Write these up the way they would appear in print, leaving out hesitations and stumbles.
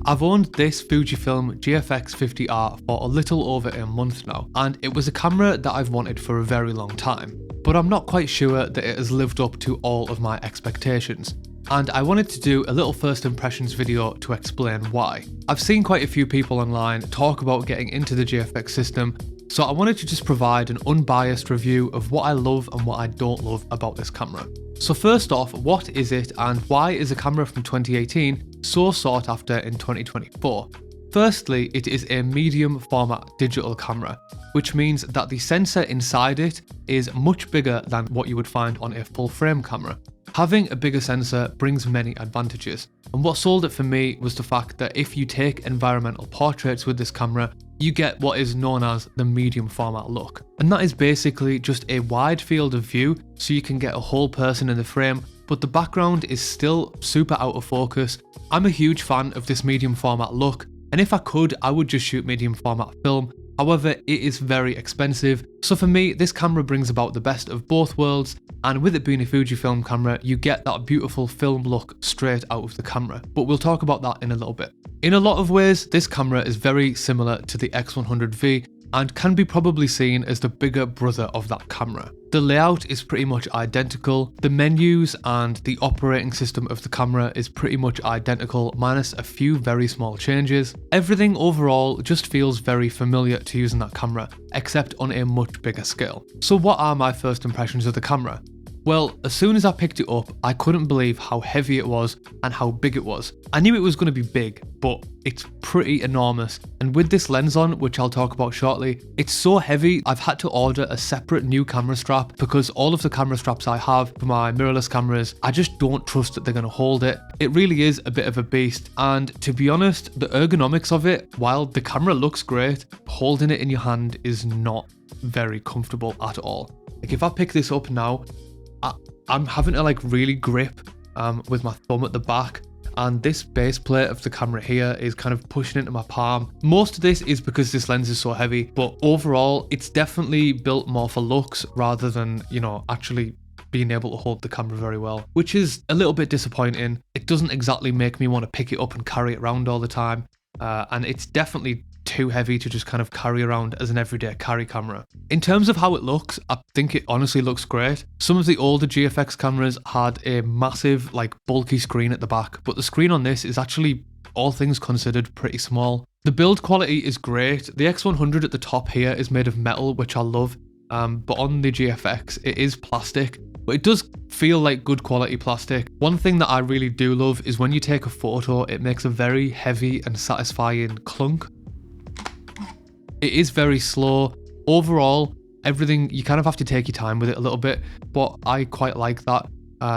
I've owned this Fujifilm GFX 50R for a little over a month now, and it was a camera that I've wanted for a very long time, but I'm not quite sure that it has lived up to all of my expectations. And I wanted to do a little first impressions video to explain why. I've seen quite a few people online talk about getting into the GFX system, so I wanted to just provide an unbiased review of what I love and what I don't love about this camera. So first off, what is it and why is a camera from 2018 so sought after in 2024? Firstly, it is a medium format digital camera, which means that the sensor inside it is much bigger than what you would find on a full frame camera. Having a bigger sensor brings many advantages, and what sold it for me was the fact that if you take environmental portraits with this camera, you get what is known as the medium format look. And that is basically just a wide field of view, so you can get a whole person in the frame, but the background is still super out of focus. I'm a huge fan of this medium format look, and if I could, I would just shoot medium format film. However, it is very expensive, so for me, this camera brings about the best of both worlds, and with it being a Fujifilm camera, you get that beautiful film look straight out of the camera, but we'll talk about that in a little bit. In a lot of ways, this camera is very similar to the X100V, and can be probably seen as the bigger brother of that camera. The layout is pretty much identical, the menus and the operating system of the camera is pretty much identical minus a few very small changes. Everything overall just feels very familiar to using that camera, except on a much bigger scale. So what are my first impressions of the camera? Well, as soon as I picked it up, I couldn't believe how heavy it was and how big it was. I knew it was going to be big, but it's pretty enormous. And with this lens on, which I'll talk about shortly, it's so heavy I've had to order a separate new camera strap because all of the camera straps I have for my mirrorless cameras, I just don't trust that they're going to hold it. It really is a bit of a beast, and to be honest, the ergonomics of it, while the camera looks great, holding it in your hand is not very comfortable at all. Like if I pick this up now, I'm having to like really grip with my thumb at the back, and this base plate of the camera here is kind of pushing into my palm. Most of this is because this lens is so heavy, but overall it's definitely built more for looks rather than, you know, actually being able to hold the camera very well, which is a little bit disappointing. It doesn't exactly make me want to pick it up and carry it around all the time, and it's definitely too heavy to just kind of carry around as an everyday carry camera. In terms of how it looks, I think it honestly looks great. Some of the older GFX cameras had a massive, like, bulky screen at the back, but the screen on this is actually, all things considered, pretty small. The build quality is great. The X100 at the top here is made of metal, which I love, but on the GFX it is plastic, but it does feel like good quality plastic. One thing that I really do love is when you take a photo, it makes a very heavy and satisfying clunk. It is very slow. Overall, everything, you kind of have to take your time with it a little bit, but I quite like that.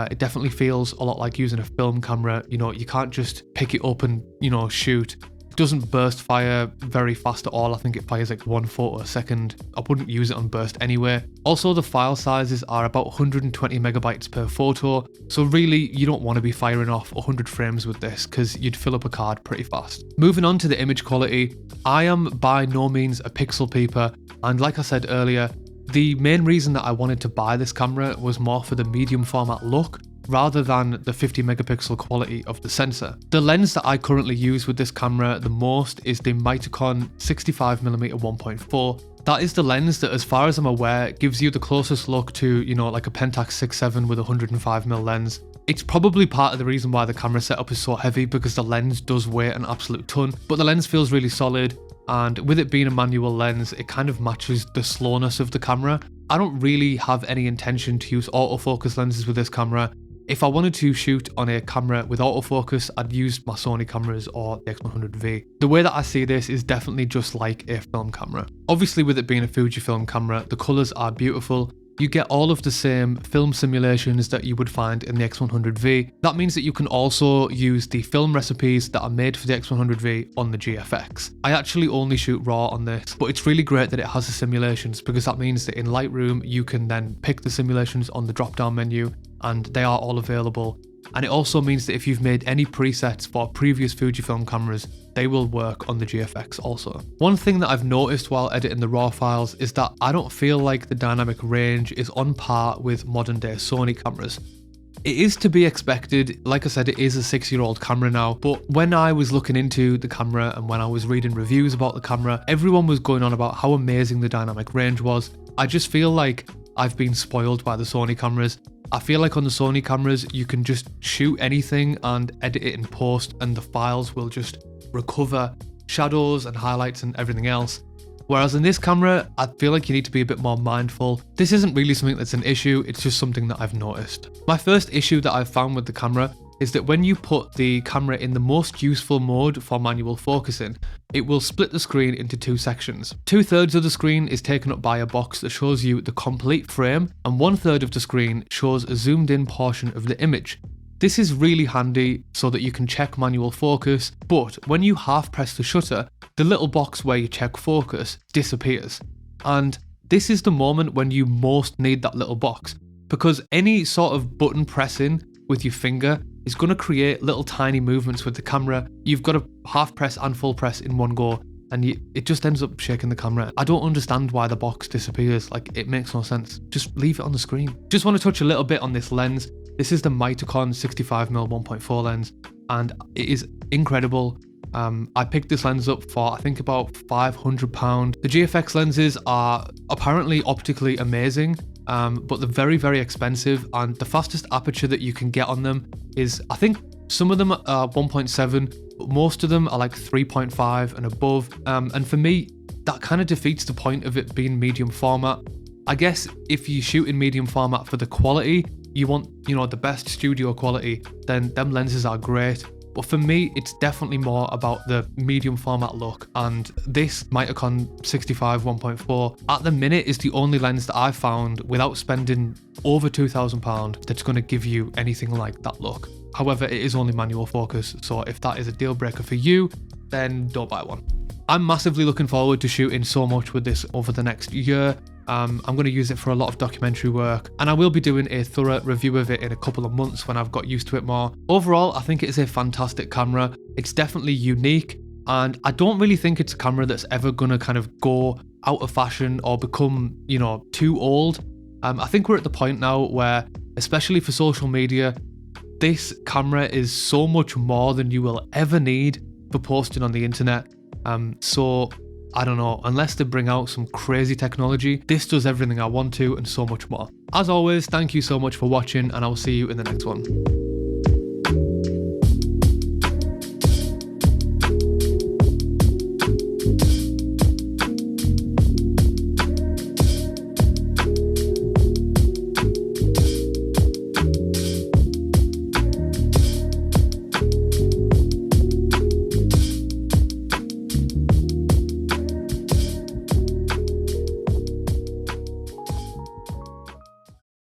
It definitely feels a lot like using a film camera. You know, you can't just pick it up and, you know, shoot. It doesn't burst fire very fast at all. I think it fires like 1 photo a second. I wouldn't use it on burst anyway. Also, the file sizes are about 120 megabytes per photo, so really you don't want to be firing off 100 frames with this because you'd fill up a card pretty fast. Moving on to the image quality, I am by no means a pixel peeper, and like I said earlier, the main reason that I wanted to buy this camera was more for the medium format look rather than the 50 megapixel quality of the sensor. The lens that I currently use with this camera the most is the Mitakon 65mm 1.4. That is the lens that, as far as I'm aware, gives you the closest look to, you know, like a Pentax 6.7 with a 105mm lens. It's probably part of the reason why the camera setup is so heavy, because the lens does weigh an absolute ton, but the lens feels really solid, and with it being a manual lens, it kind of matches the slowness of the camera. I don't really have any intention to use autofocus lenses with this camera. If I wanted to shoot on a camera with autofocus, I'd use my Sony cameras or the X100V. The way that I see this is definitely just like a film camera. Obviously, with it being a Fujifilm camera, the colours are beautiful. You get all of the same film simulations that you would find in the X100V. That means that you can also use the film recipes that are made for the X100V on the GFX. I actually only shoot RAW on this, but it's really great that it has the simulations, because that means that in Lightroom you can then pick the simulations on the drop-down menu, and they are all available. And it also means that if you've made any presets for previous Fujifilm cameras, they will work on the GFX also. One thing that I've noticed while editing the RAW files is that I don't feel like the dynamic range is on par with modern day Sony cameras. It is to be expected. Like I said, it is a 6-year-old camera now, but when I was looking into the camera and when I was reading reviews about the camera, everyone was going on about how amazing the dynamic range was. I just feel like I've been spoiled by the Sony cameras. I feel like on the Sony cameras, you can just shoot anything and edit it in post and the files will just recover shadows and highlights and everything else. Whereas in this camera, I feel like you need to be a bit more mindful. This isn't really something that's an issue, it's just something that I've noticed. My first issue that I've found with the camera is that when you put the camera in the most useful mode for manual focusing, it will split the screen into 2 sections. 2/3 of the screen is taken up by a box that shows you the complete frame, and 1/3 of the screen shows a zoomed in portion of the image. This is really handy so that you can check manual focus, but when you half press the shutter, the little box where you check focus disappears. And this is the moment when you most need that little box, because any sort of button pressing with your finger is going to create little tiny movements with the camera. You've got to half press and full press in one go, and it just ends up shaking the camera. I don't understand why the box disappears, like it makes no sense. Just leave it on the screen. Just want to touch a little bit on this lens. This is the Mitakon 65mm 1.4 lens, and it is incredible. I picked this lens up for I think about £500. The GFX lenses are apparently optically amazing, but they're very, very expensive, and the fastest aperture that you can get on them is, I think some of them are 1.7, but most of them are like 3.5 and above. And for me, that kind of defeats the point of it being medium format. I guess if you shoot in medium format for the quality, you want, the best studio quality, then them lenses are great. But for me, it's definitely more about the medium format look, and this Mitakon 65 1.4 at the minute is the only lens that I've found without spending over £2,000 that's going to give you anything like that look. However, it is only manual focus, so if that is a deal breaker for you, then don't buy one. I'm massively looking forward to shooting so much with this over the next year. I'm going to use it for a lot of documentary work, and I will be doing a thorough review of it in a couple of months when I've got used to it more. Overall, I think it is a fantastic camera. It's definitely unique, and I don't really think it's a camera that's ever going to kind of go out of fashion or become, too old. I think we're at the point now where, especially for social media, this camera is so much more than you will ever need for posting on the internet. So I don't know, unless they bring out some crazy technology, this does everything I want to and so much more. As always, thank you so much for watching, and I'll see you in the next one.